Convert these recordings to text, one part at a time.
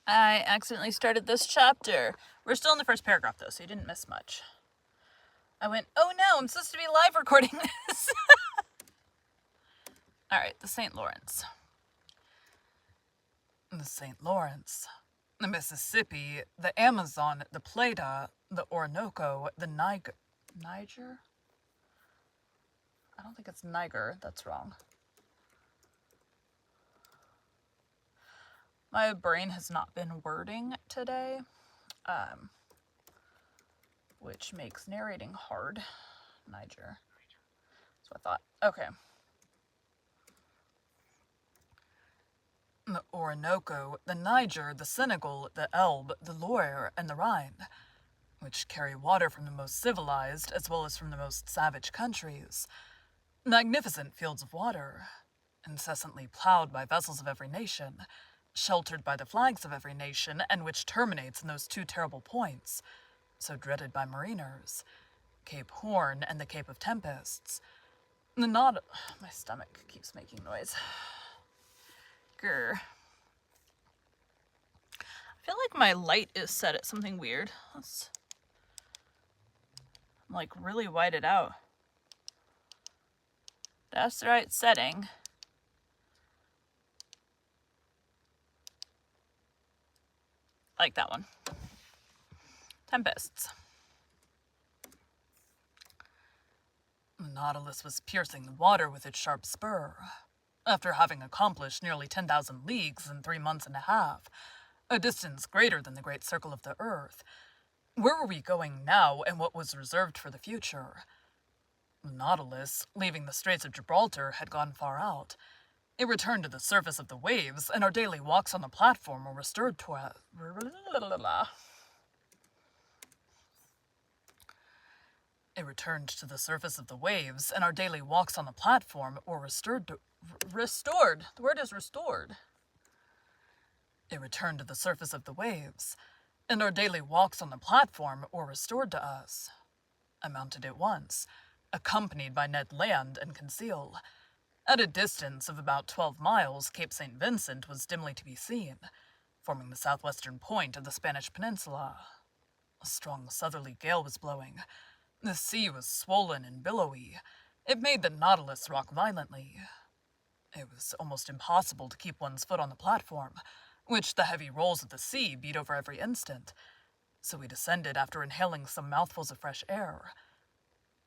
I accidentally started this chapter. We're still in the first paragraph, though, so you didn't miss much. I went, oh no, I'm supposed to be live recording this. Alright, the St. Lawrence. The St. Lawrence, the Mississippi, the Amazon, the Plata, the Orinoco, the Niger? I don't think it's Niger, that's wrong. My brain has not been wording today, which makes narrating hard. Niger. That's what I thought. Okay. The Orinoco, the Niger, the Senegal, the Elbe, the Loire, and the Rhine, which carry water from the most civilized as well as from the most savage countries. Magnificent fields of water, incessantly plowed by vessels of every nation, sheltered by the flags of every nation, and which terminates in those two terrible points, so dreaded by mariners, Cape Horn and the Cape of Tempests. My stomach keeps making noise. Grr. I feel like my light is set at something weird. Let's really wide it out. That's the right setting. I like that one. Tempests. The Nautilus was piercing the water with its sharp spur. After having accomplished nearly 10,000 leagues in 3 months and a half, a distance greater than the great circle of the earth, where were we going now, and what was reserved for the future? The Nautilus, leaving the Straits of Gibraltar, had gone far out. It returned to the surface of the waves, and our daily walks on the platform were restored to us. It returned to the surface of the waves, and our daily walks on the platform were restored. The word is restored. It returned to the surface of the waves, and our daily walks on the platform were restored to us. I mounted at once, accompanied by Ned Land and Conseil. At a distance of about 12 miles, Cape St. Vincent was dimly to be seen, forming the southwestern point of the Spanish peninsula. A strong southerly gale was blowing. The sea was swollen and billowy. It made the Nautilus rock violently. It was almost impossible to keep one's foot on the platform, which the heavy rolls of the sea beat over every instant, so we descended after inhaling some mouthfuls of fresh air.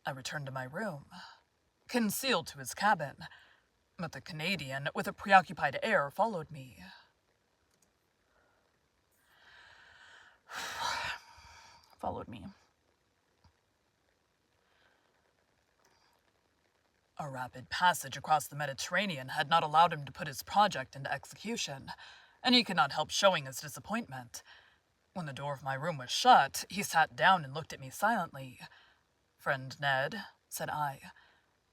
I returned to my room, concealed to his cabin, but the Canadian, with a preoccupied air, followed me. A rapid passage across the Mediterranean had not allowed him to put his project into execution, and he could not help showing his disappointment. When the door of my room was shut, he sat down and looked at me silently. "Friend Ned," said I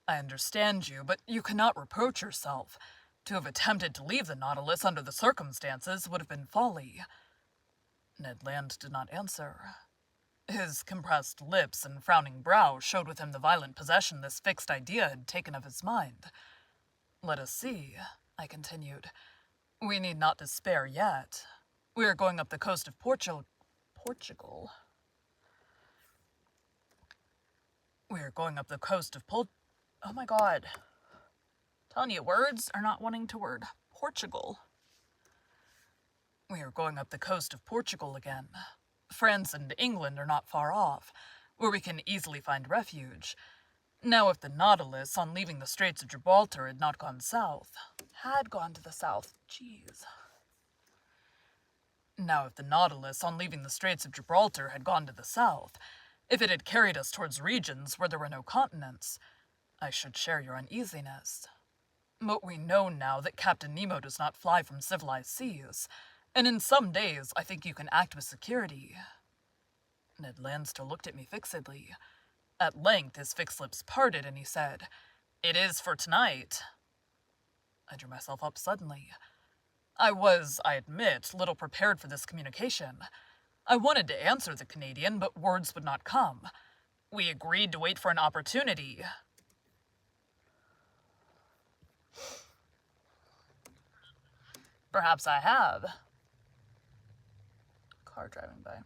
understand you, but you cannot reproach yourself. To have attempted to leave the Nautilus under the circumstances would have been folly." Ned Land did not answer. His compressed lips and frowning brow showed with him the violent possession this fixed idea had taken of his mind. "Let us see," I continued. "We need not despair yet. We are going up the coast of Portugal. We are going up the coast of Oh my god. Telling you, words are not wanting to word. Portugal. We are going up the coast of Portugal again. France and England are not far off, where we can easily find refuge. Now, if the Nautilus, on leaving the Straits of Gibraltar, had gone to the south, Now, if the Nautilus, on leaving the Straits of Gibraltar, had gone to the south, if it had carried us towards regions where there were no continents, I should share your uneasiness. But we know now that Captain Nemo does not fly from civilized seas, and in some days I think you can act with security." Ned Land still looked at me fixedly. At length his fixed lips parted, and he said, "It is for tonight." I drew myself up suddenly. I was, I admit, little prepared for this communication. I wanted to answer the Canadian, but words would not come. We agreed to wait for an opportunity. "Perhaps I have." car driving by.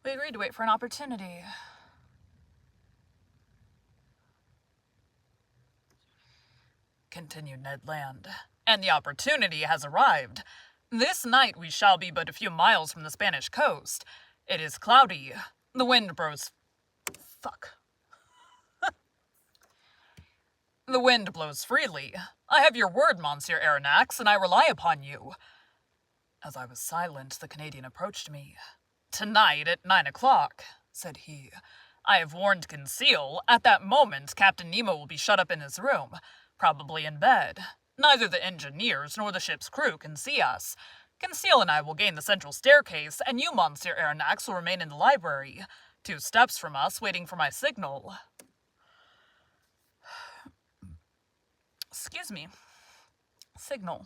We agreed to wait for an opportunity. Continued Ned Land. And the opportunity has arrived. This night we shall be but a few miles from the Spanish coast. It is cloudy. The wind blows... The wind blows freely. I have your word, Monsieur Aronnax, and I rely upon you. As I was silent, the Canadian approached me. Tonight at 9 o'clock, said he. I have warned Conseil. At that moment, Captain Nemo will be shut up in his room, probably in bed. Neither the engineers nor the ship's crew can see us. Conseil and I will gain the central staircase, and you, Monsieur Aronnax, will remain in the library, 2 steps from us, waiting for my signal. Excuse me. Signal.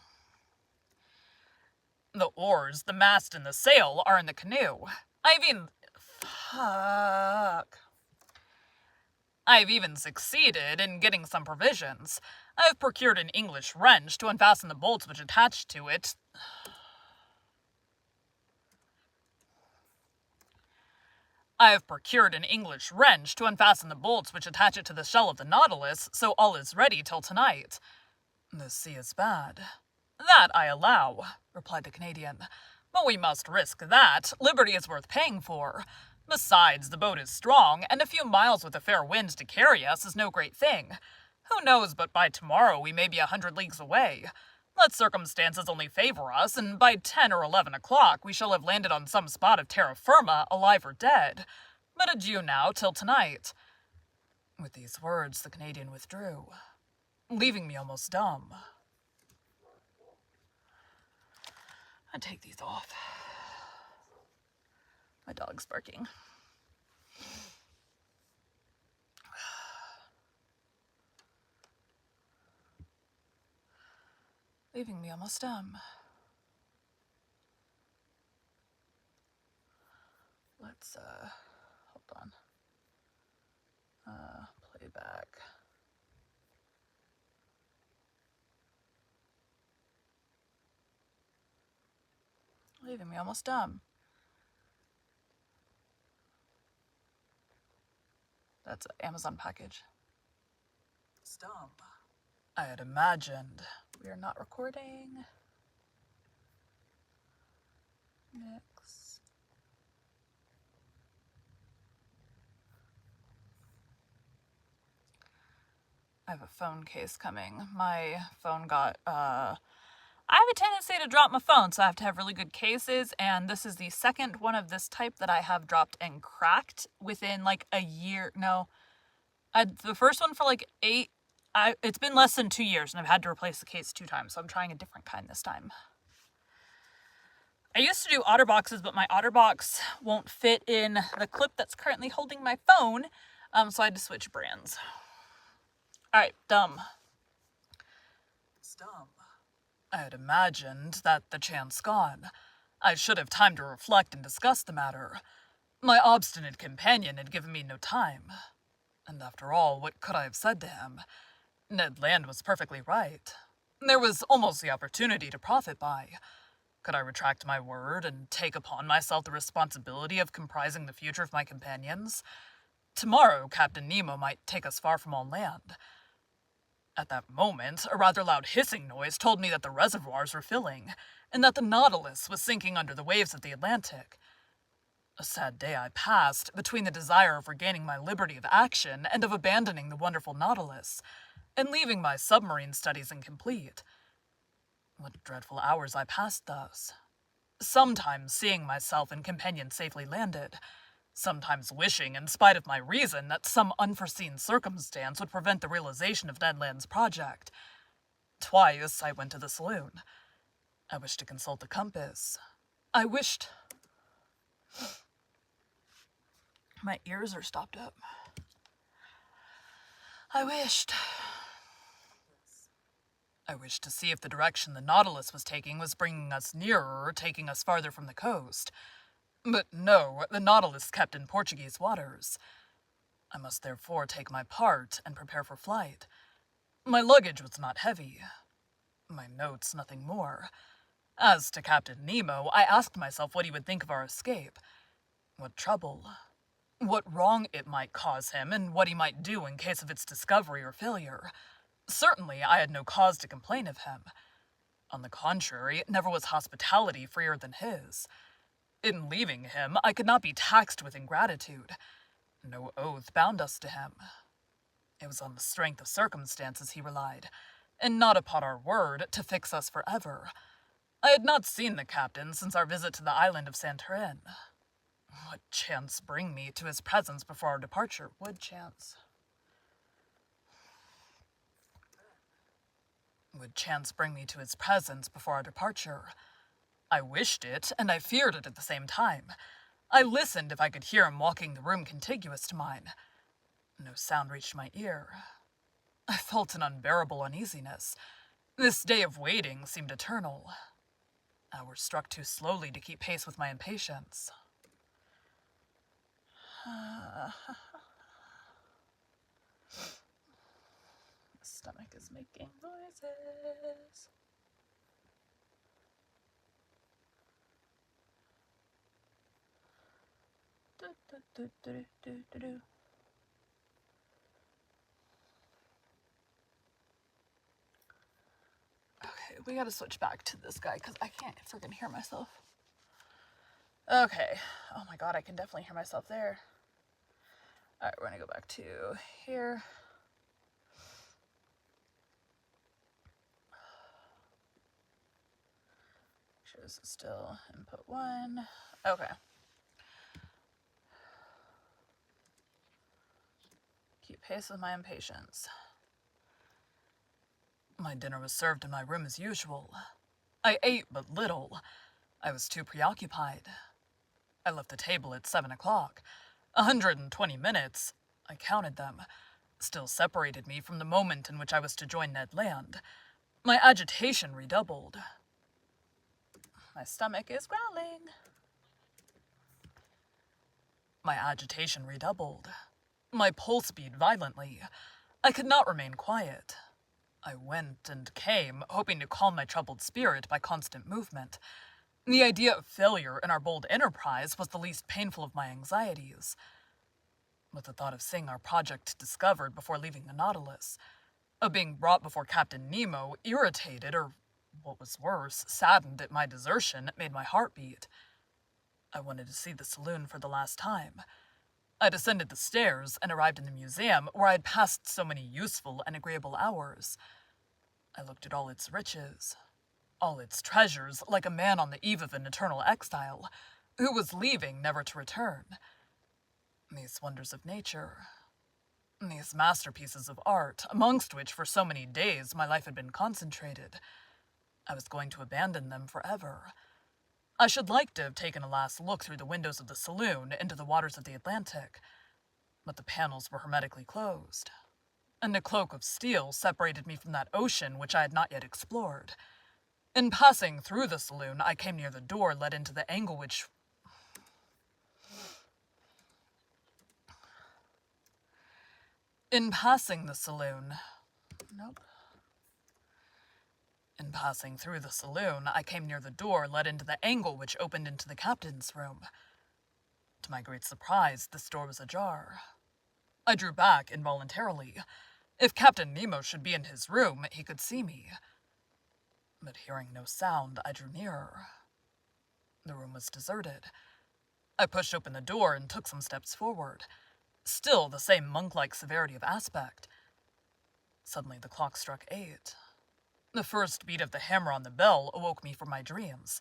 The oars, the mast, and the sail are in the canoe. I've even succeeded in getting some provisions. I have procured an English wrench to unfasten the bolts which attach to it. To the shell of the Nautilus, so all is ready till tonight. The sea is bad. That I allow, replied the Canadian. But we must risk that. Liberty is worth paying for. Besides, the boat is strong, and a few miles with a fair wind to carry us is no great thing. Who knows but by tomorrow we may be 100 leagues away. Let circumstances only favor us, and by 10 or 11 o'clock we shall have landed on some spot of terra firma, alive or dead. But adieu now, till tonight. With these words, the Canadian withdrew, leaving me almost dumb. I take these off. My dog's barking. Leaving me almost dumb. Let's, hold on. Play back. Leaving me almost dumb. That's an Amazon package. Stump. I had imagined. We are not recording. Mix. I have a phone case coming. My phone got, I have a tendency to drop my phone, so I have to have really good cases, and this is the second one of this type that I have dropped and cracked within, like, a year. No. The first one for, like, it's been less than 2 years, and I've had to replace the case 2 times, so I'm trying a different kind this time. I used to do OtterBoxes, but my OtterBox won't fit in the clip that's currently holding my phone, so I had to switch brands. Alright, dumb. I had imagined that, the chance gone, I should have time to reflect and discuss the matter. My obstinate companion had given me no time. And after all, what could I have said to him? Ned Land was perfectly right. There was almost the opportunity to profit by. Could I retract my word and take upon myself the responsibility of comprising the future of my companions? Tomorrow, Captain Nemo might take us far from on land. At that moment, a rather loud hissing noise told me that the reservoirs were filling, and that the Nautilus was sinking under the waves of the Atlantic. A sad day I passed, between the desire of regaining my liberty of action and of abandoning the wonderful Nautilus, and leaving my submarine studies incomplete. What dreadful hours I passed thus. Sometimes seeing myself and companion safely landed, sometimes wishing, in spite of my reason, that some unforeseen circumstance would prevent the realization of Ned Land's project. Twice I went to the saloon. I wished to consult the compass. I wished... My ears are stopped up. I wished to see if the direction the Nautilus was taking was bringing us nearer or taking us farther from the coast. But no, the Nautilus kept in Portuguese waters. I must therefore take my part and prepare for flight. My luggage was not heavy. My notes nothing more. As to Captain Nemo, I asked myself what he would think of our escape. What trouble, what wrong it might cause him, and what he might do in case of its discovery or failure. Certainly, I had no cause to complain of him. On the contrary, never was hospitality freer than his. In leaving him, I could not be taxed with ingratitude. No oath bound us to him. It was on the strength of circumstances he relied, and not upon our word, to fix us forever. I had not seen the captain since our visit to the island of Santorin. Would chance bring me to his presence before our departure? Would chance bring me to his presence before our departure? I wished it, and I feared it at the same time. I listened if I could hear him walking the room contiguous to mine. No sound reached my ear. I felt an unbearable uneasiness. This day of waiting seemed eternal. Hours struck too slowly to keep pace with my impatience. My stomach is making noises. Okay, we gotta switch back to this guy because I can't freaking hear myself. Okay. Oh my god, I can definitely hear myself there. Alright, we're gonna go back to here. Make sure this is still input 1. Okay. Keep pace with my impatience. My dinner was served in my room as usual. I ate but little. I was too preoccupied. I left the table at 7 o'clock. 120 minutes, I counted them, still separated me from the moment in which I was to join Ned Land. My agitation redoubled. My stomach is growling. My agitation redoubled. My pulse beat violently. I could not remain quiet. I went and came, hoping to calm my troubled spirit by constant movement. The idea of failure in our bold enterprise was the least painful of my anxieties. But the thought of seeing our project discovered before leaving the Nautilus, of being brought before Captain Nemo, irritated, or what was worse, saddened at my desertion, made my heart beat. I wanted to see the saloon for the last time. I descended the stairs and arrived in the museum where I had passed so many useful and agreeable hours. I looked at all its riches, all its treasures, like a man on the eve of an eternal exile, who was leaving never to return. These wonders of nature, these masterpieces of art, amongst which for so many days my life had been concentrated, I was going to abandon them forever. I should like to have taken a last look through the windows of the saloon into the waters of the Atlantic, but the panels were hermetically closed, and a cloak of steel separated me from that ocean which I had not yet explored. In passing through the saloon, I came near the door led into the angle which... In passing through the saloon, I came near the door led into the angle which opened into the captain's room. To my great surprise, this door was ajar. I drew back involuntarily. If Captain Nemo should be in his room, he could see me. But hearing no sound, I drew nearer. The room was deserted. I pushed open the door and took some steps forward. Still the same monk-like severity of aspect. Suddenly the clock struck 8. The first beat of the hammer on the bell awoke me from my dreams.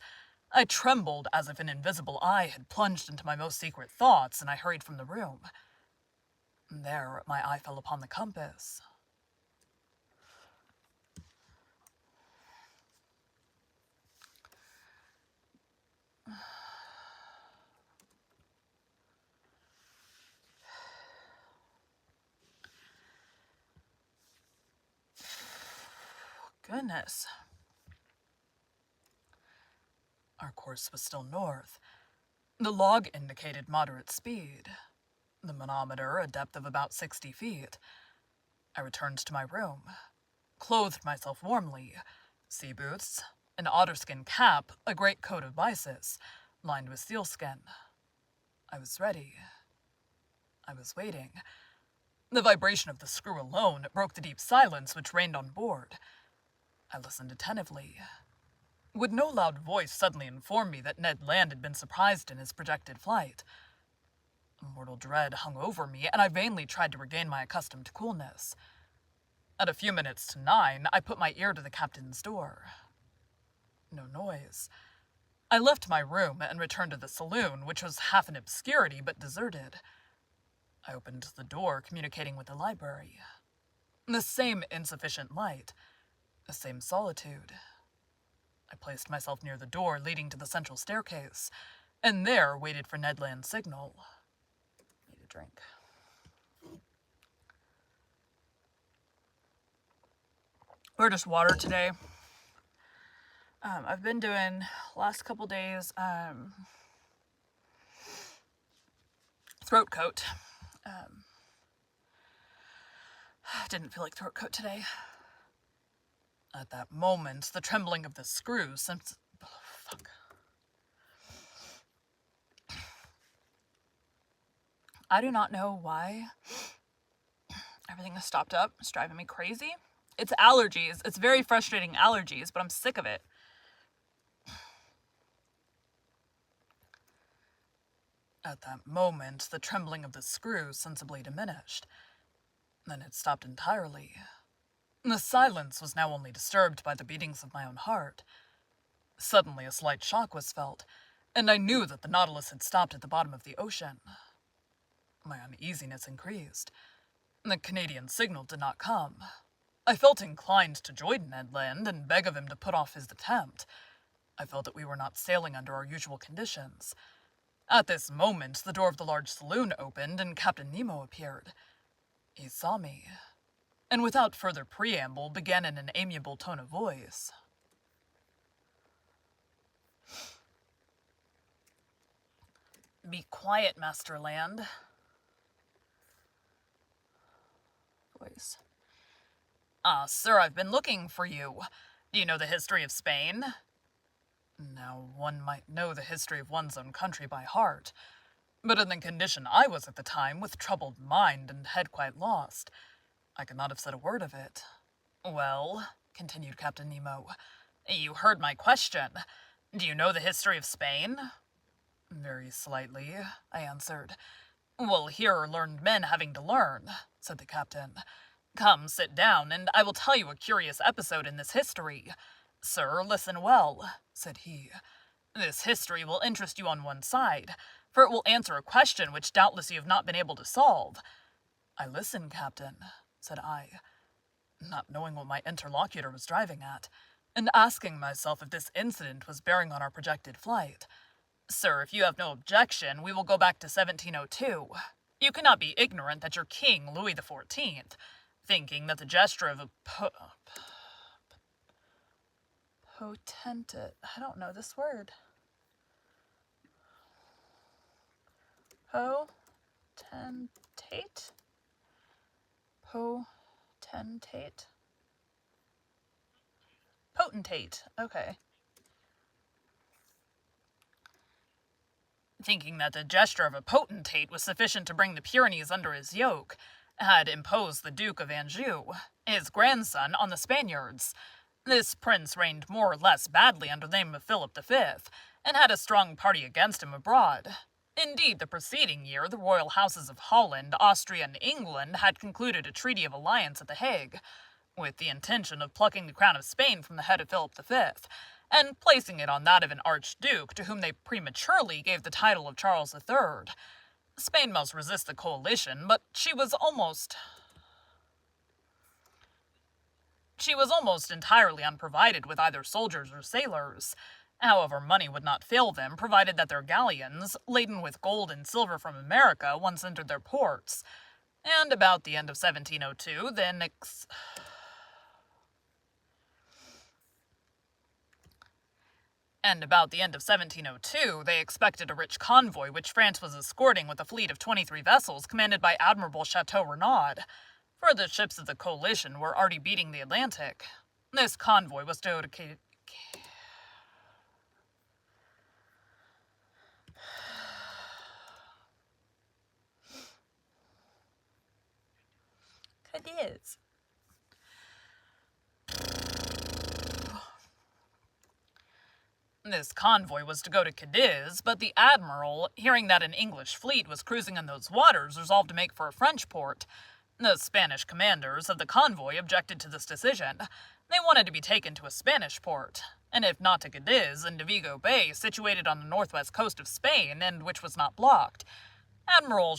I trembled as if an invisible eye had plunged into my most secret thoughts, and I hurried from the room. There, my eye fell upon the compass. Goodness. Our course was still north. The log indicated moderate speed. The manometer a depth of about 60 feet. I returned to my room, clothed myself warmly, sea boots, an otterskin cap, a great coat of byssus, lined with sealskin. I was ready. I was waiting. The vibration of the screw alone broke the deep silence which reigned on board. I listened attentively. Would no loud voice suddenly inform me that Ned Land had been surprised in his projected flight? A mortal dread hung over me, and I vainly tried to regain my accustomed coolness. At a few minutes to 9, I put my ear to the captain's door. No noise. I left my room and returned to the saloon, which was half in obscurity but deserted. I opened the door communicating with the library. The same insufficient light. The same solitude. I placed myself near the door leading to the central staircase, and there waited for Ned Land's signal. Need a drink. Or just water today. I've been doing, last couple days, throat coat. Didn't feel like throat coat today. At that moment, the trembling of the screw since... Oh, fuck. I do not know why everything has stopped up. It's driving me crazy. It's allergies. It's very frustrating allergies, but I'm sick of it. At that moment, the trembling of the screw sensibly diminished. Then it stopped entirely. The silence was now only disturbed by the beatings of my own heart. Suddenly a slight shock was felt, and I knew that the Nautilus had stopped at the bottom of the ocean. My uneasiness increased. The Canadian signal did not come. I felt inclined to join Ned Land and beg of him to put off his attempt. I felt that we were not sailing under our usual conditions. At this moment, the door of the large saloon opened and Captain Nemo appeared. He saw me, and without further preamble began in an amiable tone of voice. "Be quiet, Master Land." Voice. Sir, I've been looking for you. Do you know the history of Spain?" Now, one might know the history of one's own country by heart, but in the condition I was at the time, with troubled mind and head quite lost, I could not have said a word of it. "Well," continued Captain Nemo, "you heard my question. Do you know the history of Spain?" "Very slightly," I answered. "Well, here are learned men having to learn," said the captain. "Come, sit down, and I will tell you a curious episode in this history. Sir, listen well," said he. "This history will interest you on one side, for it will answer a question which doubtless you have not been able to solve." "I listen, Captain," said I, not knowing what my interlocutor was driving at, and asking myself if this incident was bearing on our projected flight. "Sir, if you have no objection, we will go back to 1702. You cannot be ignorant that your king, Louis XIV, thinking that the gesture of a potentate... I don't know this word. Potentate? Potentate? Potentate, okay. Thinking that the gesture of a potentate was sufficient to bring the Pyrenees under his yoke, had imposed the Duke of Anjou, his grandson, on the Spaniards. This prince reigned more or less badly under the name of Philip V, and had a strong party against him abroad. Indeed, the preceding year, the royal houses of Holland, Austria, and England had concluded a treaty of alliance at The Hague, with the intention of plucking the crown of Spain from the head of Philip V, and placing it on that of an archduke to whom they prematurely gave the title of Charles III. Spain must resist the coalition, but she was almost entirely unprovided with either soldiers or sailors. However, money would not fail them, provided that their galleons, laden with gold and silver from America, once entered their ports. And about the end of 1702, they expected a rich convoy which France was escorting with a fleet of 23 vessels commanded by Admiral Chateau Renaud, for the ships of the coalition were already beating the Atlantic. This convoy was to Cadiz. This convoy was to go to Cadiz, but the admiral, hearing that an English fleet was cruising in those waters, resolved to make for a French port. The Spanish commanders of the convoy objected to this decision. They wanted to be taken to a Spanish port, and if not to Cadiz, and to Vigo Bay, situated on the northwest coast of Spain, and which was not blocked. Admiral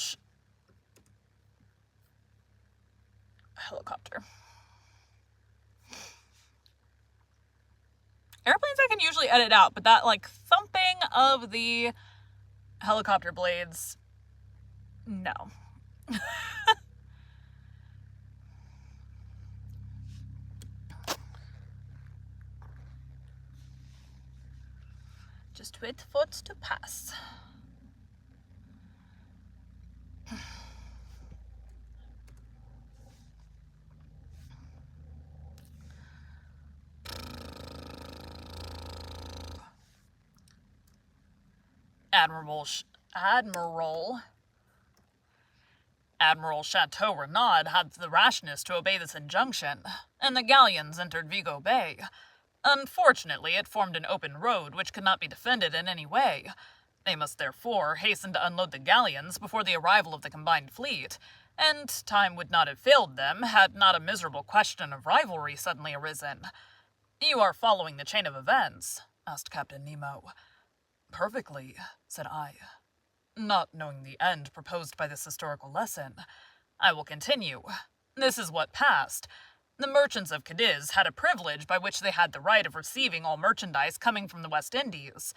Helicopter. Airplanes I can usually edit out, but that, thumping of the helicopter blades, no. Just wait for it to pass. Admiral Chateau Renaud had the rashness to obey this injunction, and the galleons entered Vigo Bay. Unfortunately, it formed an open road which could not be defended in any way. They must therefore hasten to unload the galleons before the arrival of the combined fleet, and time would not have failed them had not a miserable question of rivalry suddenly arisen. "You are following the chain of events?" asked Captain Nemo. "Perfectly," said I, not knowing the end proposed by this historical lesson. "I will continue. This is what passed. The merchants of Cadiz had a privilege by which they had the right of receiving all merchandise coming from the West Indies.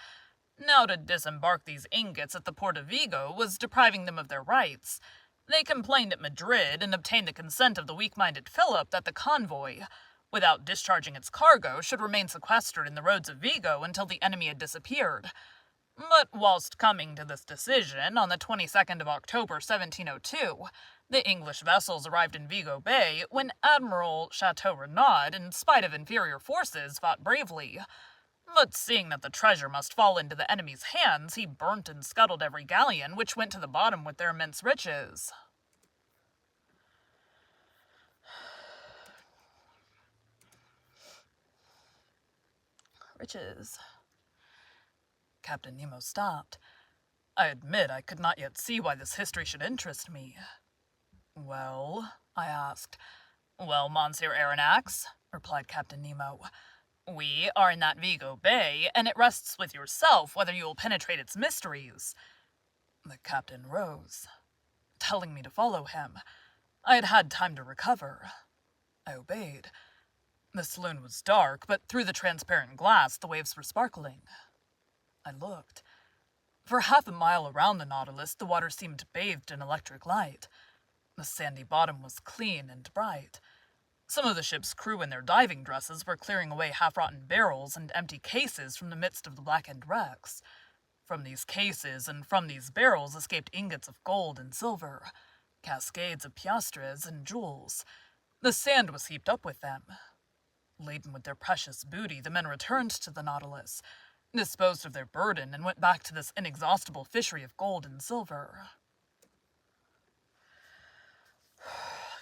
Now to disembark these ingots at the port of Vigo was depriving them of their rights. They complained at Madrid and obtained the consent of the weak-minded Philip that the convoy, without discharging its cargo, should remain sequestered in the roads of Vigo until the enemy had disappeared. But whilst coming to this decision, on the 22nd of October, 1702, the English vessels arrived in Vigo Bay, when Admiral Chateau Renaud, in spite of inferior forces, fought bravely. But seeing that the treasure must fall into the enemy's hands, he burnt and scuttled every galleon which went to the bottom with their immense riches." Riches. Captain Nemo stopped. I admit I could not yet see why this history should interest me. "Well?" I asked. "Well, Monsieur Aronnax," replied Captain Nemo, "we are in that Vigo Bay, and it rests with yourself whether you will penetrate its mysteries." The captain rose, telling me to follow him. I had had time to recover. I obeyed. The saloon was dark, but through the transparent glass the waves were sparkling. I looked. For half a mile around the Nautilus, the water seemed bathed in electric light. The sandy bottom was clean and bright. Some of the ship's crew in their diving dresses were clearing away half-rotten barrels and empty cases from the midst of the blackened wrecks. From these cases and from these barrels escaped ingots of gold and silver, cascades of piastres and jewels. The sand was heaped up with them. Laden with their precious booty, the men returned to the Nautilus, disposed of their burden, and went back to this inexhaustible fishery of gold and silver.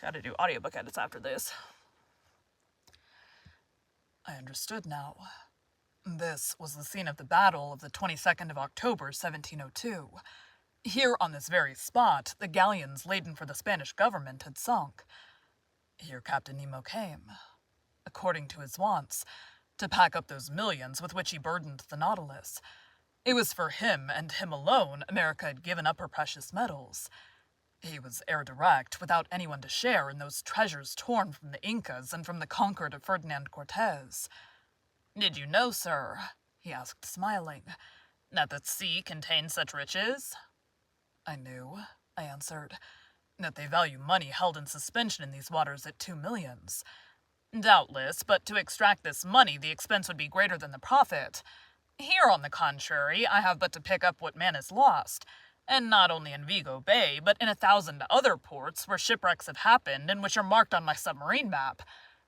Gotta do audiobook edits after this. I understood now. This was the scene of the battle of the 22nd of October, 1702. Here, on this very spot, the galleons laden for the Spanish government had sunk. Here Captain Nemo came, according to his wants, to pack up those millions with which he burdened the Nautilus. It was for him, and him alone, America had given up her precious metals. He was heir direct, without anyone to share in those treasures torn from the Incas and from the conquered of Ferdinand Cortez. "Did you know, sir," he asked, smiling, "that the sea contained such riches?" "I knew," I answered, "that they value money held in suspension in these waters at 2 millions. "Doubtless, but to extract this money the expense would be greater than the profit. Here, on the contrary, I have but to pick up what man has lost, and not only in Vigo Bay, but in 1,000 other ports where shipwrecks have happened and which are marked on my submarine map.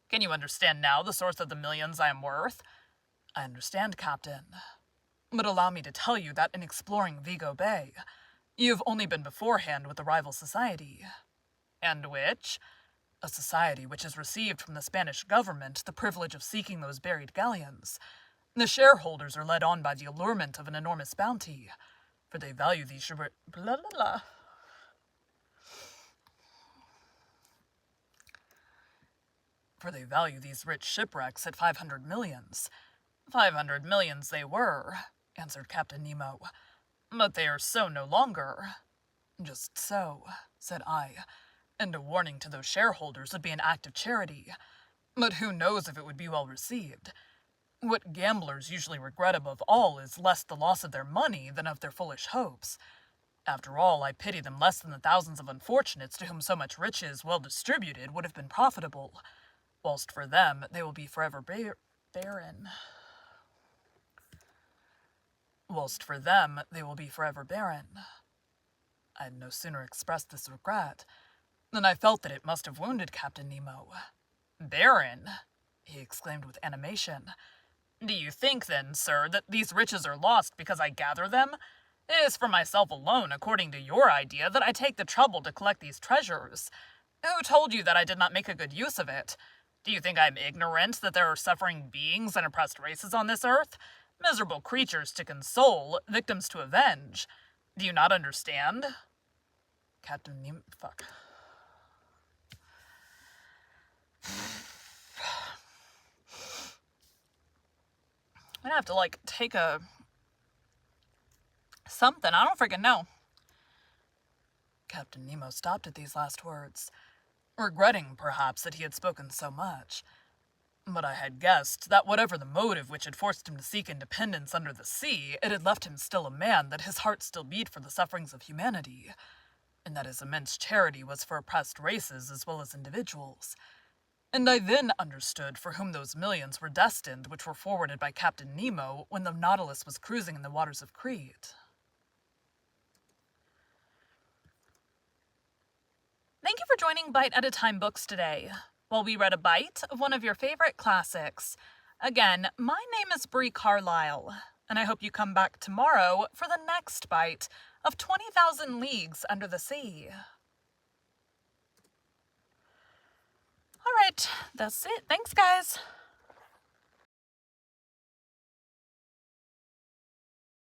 Can you understand now the source of the millions I am worth?" "I understand, Captain. But allow me to tell you that in exploring Vigo Bay, you have only been beforehand with the rival society." "And which?" A society which has received from the Spanish government the privilege of seeking those buried galleons. The shareholders are led on by the allurement of an enormous bounty, for they value these blah, blah, blah. For they value these rich shipwrecks at 500 millions. 500 millions they were, answered Captain Nemo. But they are so no longer. Just so, said I, and a warning to those shareholders would be an act of charity. But who knows if it would be well received? What gamblers usually regret above all is less the loss of their money than of their foolish hopes. After all, I pity them less than the thousands of unfortunates to whom so much riches, well distributed, would have been profitable, whilst for them they will be forever barren. Whilst for them they will be forever barren. I had no sooner expressed this regret than I felt that it must have wounded Captain Nemo. Barren? He exclaimed with animation. Do you think, then, sir, that these riches are lost because I gather them? It is for myself alone, according to your idea, that I take the trouble to collect these treasures. Who told you that I did not make a good use of it? Do you think I am ignorant that there are suffering beings and oppressed races on this earth? Miserable creatures to console, victims to avenge. Do you not understand? Captain Nemo... Fuck. I'm gonna have to, take something. I don't freaking know. Captain Nemo stopped at these last words, regretting, perhaps, that he had spoken so much. But I had guessed that whatever the motive which had forced him to seek independence under the sea, it had left him still a man, that his heart still beat for the sufferings of humanity, and that his immense charity was for oppressed races as well as individuals. And I then understood for whom those millions were destined which were forwarded by Captain Nemo when the Nautilus was cruising in the waters of Crete. Thank you for joining Bite at a Time Books today, while we read a bite of one of your favorite classics. Again, my name is Bree Carlile, and I hope you come back tomorrow for the next bite of 20,000 Leagues Under the Sea. Alright, that's it. Thanks, guys.